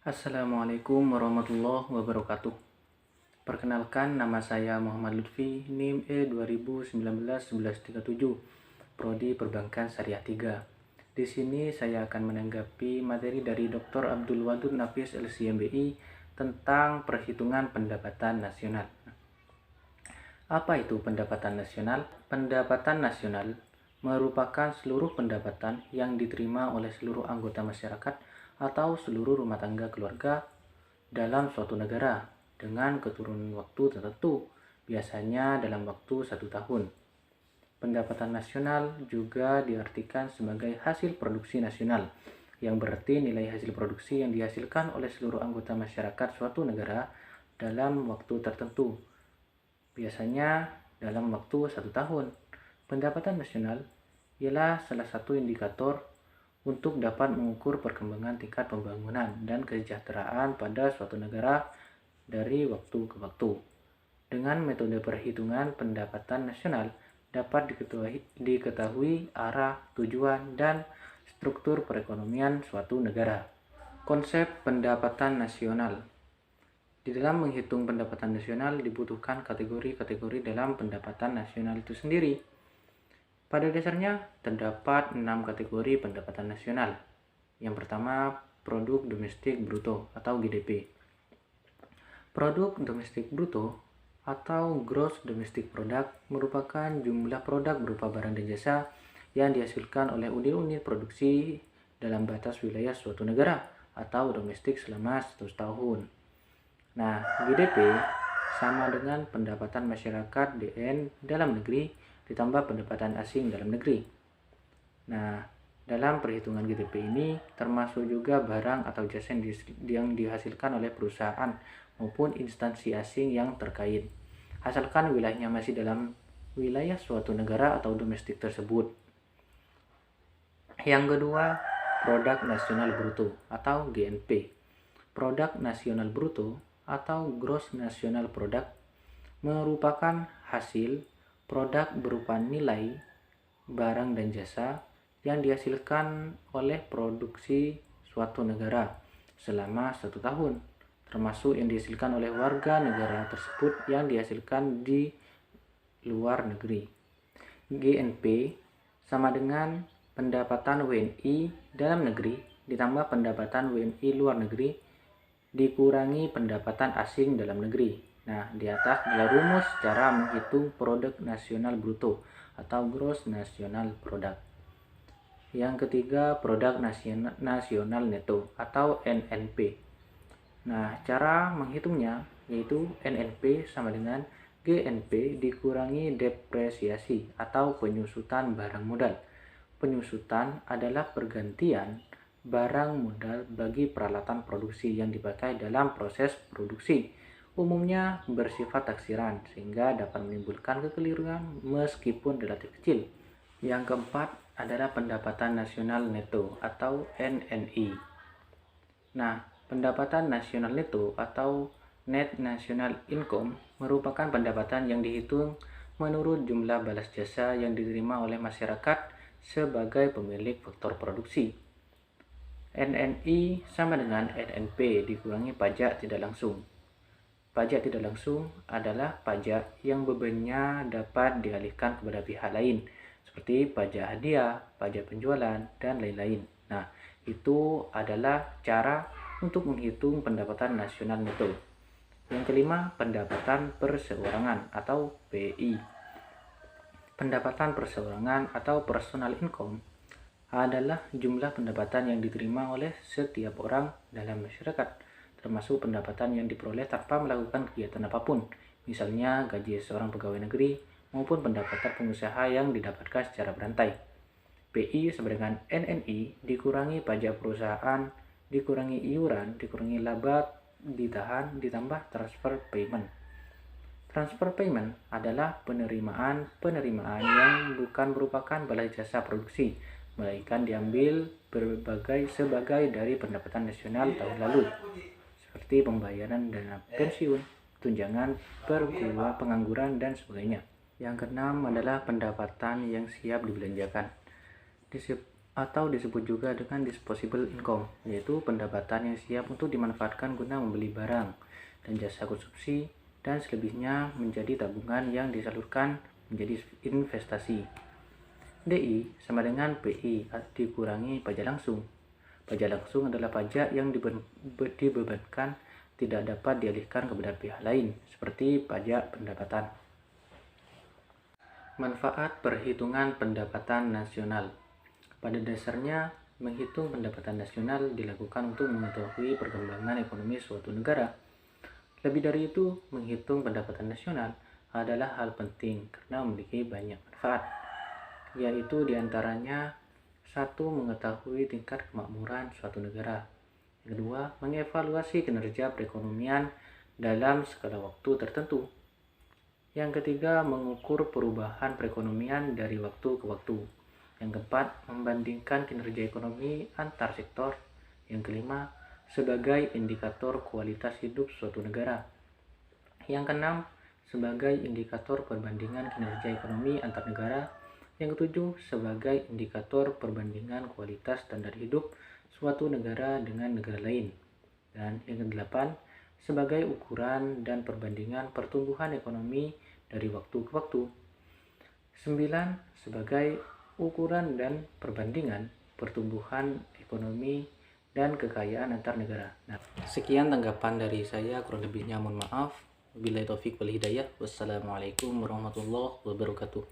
Assalamualaikum warahmatullahi wabarakatuh. Perkenalkan, nama saya Muhammad Lutfi, NIM E2019-1137, Prodi Perbankan Syariah 3. Di sini saya akan menanggapi materi dari Dr. Abdul Wadud Nafis LCMBI tentang perhitungan pendapatan nasional. Apa itu pendapatan nasional? Pendapatan nasional merupakan seluruh pendapatan yang diterima oleh seluruh anggota masyarakat atau seluruh rumah tangga keluarga dalam suatu negara dengan keturunan waktu tertentu, biasanya dalam waktu 1 tahun. Pendapatan nasional juga diartikan sebagai hasil produksi nasional, yang berarti nilai hasil produksi yang dihasilkan oleh seluruh anggota masyarakat suatu negara dalam waktu tertentu, biasanya dalam waktu 1 tahun. Pendapatan nasional ialah salah satu indikator untuk dapat mengukur perkembangan tingkat pembangunan dan kesejahteraan pada suatu negara dari waktu ke waktu. Dengan metode perhitungan pendapatan nasional dapat diketahui arah, tujuan, dan struktur perekonomian suatu negara. Konsep pendapatan nasional. Di dalam menghitung pendapatan nasional dibutuhkan kategori-kategori dalam pendapatan nasional itu sendiri. Pada dasarnya terdapat 6 kategori pendapatan nasional. Yang pertama, produk domestik bruto atau GDP. Produk domestik bruto atau gross domestic product merupakan jumlah produk berupa barang dan jasa yang dihasilkan oleh unit-unit produksi dalam batas wilayah suatu negara atau domestik selama 1 tahun. Nah, GDP sama dengan pendapatan masyarakat DN dalam negeri ditambah pendapatan asing dalam negeri. Nah, dalam perhitungan GDP ini termasuk juga barang atau jasa yang dihasilkan oleh perusahaan maupun instansi asing yang terkait, asalkan wilayahnya masih dalam wilayah suatu negara atau domestik tersebut. Yang kedua, produk nasional bruto atau GNP. Produk nasional bruto atau gross national product merupakan hasil produk berupa nilai barang dan jasa yang dihasilkan oleh produksi suatu negara selama 1 tahun, termasuk yang dihasilkan oleh warga negara tersebut yang dihasilkan di luar negeri. GNP sama dengan pendapatan WNI dalam negeri ditambah pendapatan WNI luar negeri dikurangi pendapatan asing dalam negeri. Nah, di atas adalah rumus cara menghitung produk nasional bruto atau gross national product. Yang ketiga, produk nasional neto atau NNP. Nah, cara menghitungnya yaitu NNP sama dengan GNP dikurangi depresiasi atau penyusutan barang modal. Penyusutan adalah pergantian barang modal bagi peralatan produksi yang dipakai dalam proses produksi, umumnya bersifat taksiran sehingga dapat menimbulkan kekeliruan meskipun relatif kecil. Yang keempat adalah pendapatan nasional neto atau NNI. Nah, pendapatan nasional neto atau net national income merupakan pendapatan yang dihitung menurut jumlah balas jasa yang diterima oleh masyarakat sebagai pemilik faktor produksi. NNI sama dengan NNP dikurangi pajak tidak langsung. Pajak tidak langsung adalah pajak yang bebannya dapat dialihkan kepada pihak lain, seperti pajak hadiah, pajak penjualan, dan lain-lain. Nah, itu adalah cara untuk menghitung pendapatan nasional neto. Yang kelima, pendapatan perseorangan atau PI. Pendapatan perseorangan atau personal income adalah jumlah pendapatan yang diterima oleh setiap orang dalam masyarakat, termasuk pendapatan yang diperoleh tanpa melakukan kegiatan apapun, misalnya gaji seorang pegawai negeri maupun pendapatan pengusaha yang didapatkan secara berantai. PI sama dengan NNI dikurangi pajak perusahaan, dikurangi iuran, dikurangi laba ditahan, ditambah transfer payment. Transfer payment adalah penerimaan yang bukan merupakan balas jasa produksi, melainkan diambil sebagai dari pendapatan nasional tahun lalu, seperti pembayaran dana pensiun, tunjangan pengangguran, dan sebagainya. Yang keenam adalah pendapatan yang siap dibelanjakan. atau disebut juga dengan disposable income, yaitu pendapatan yang siap untuk dimanfaatkan guna membeli barang dan jasa konsumsi, dan selebihnya menjadi tabungan yang disalurkan menjadi investasi. DI sama dengan PI dikurangi pajak langsung. Pajak langsung adalah pajak yang dibebankan tidak dapat dialihkan kepada pihak lain, seperti pajak pendapatan. Manfaat perhitungan pendapatan nasional. Pada dasarnya, menghitung pendapatan nasional dilakukan untuk mengetahui perkembangan ekonomi suatu negara. Lebih dari itu, menghitung pendapatan nasional adalah hal penting karena memiliki banyak manfaat, yaitu diantaranya: 1. Mengetahui tingkat kemakmuran suatu negara. Yang kedua, mengevaluasi kinerja perekonomian dalam skala waktu tertentu. Yang ketiga, mengukur perubahan perekonomian dari waktu ke waktu. Yang keempat, membandingkan kinerja ekonomi antar sektor. Yang kelima, sebagai indikator kualitas hidup suatu negara. Yang keenam, sebagai indikator perbandingan kinerja ekonomi antar negara. Yang ketujuh, sebagai indikator perbandingan kualitas standar hidup suatu negara dengan negara lain. Dan yang kedelapan, sebagai ukuran dan perbandingan pertumbuhan ekonomi dari waktu ke waktu. 9. Sebagai ukuran dan perbandingan pertumbuhan ekonomi dan kekayaan antar negara. Nah, sekian tanggapan dari saya, kurang lebihnya mohon maaf. Wabillahi taufik wal hidayah. Wassalamualaikum warahmatullahi wabarakatuh.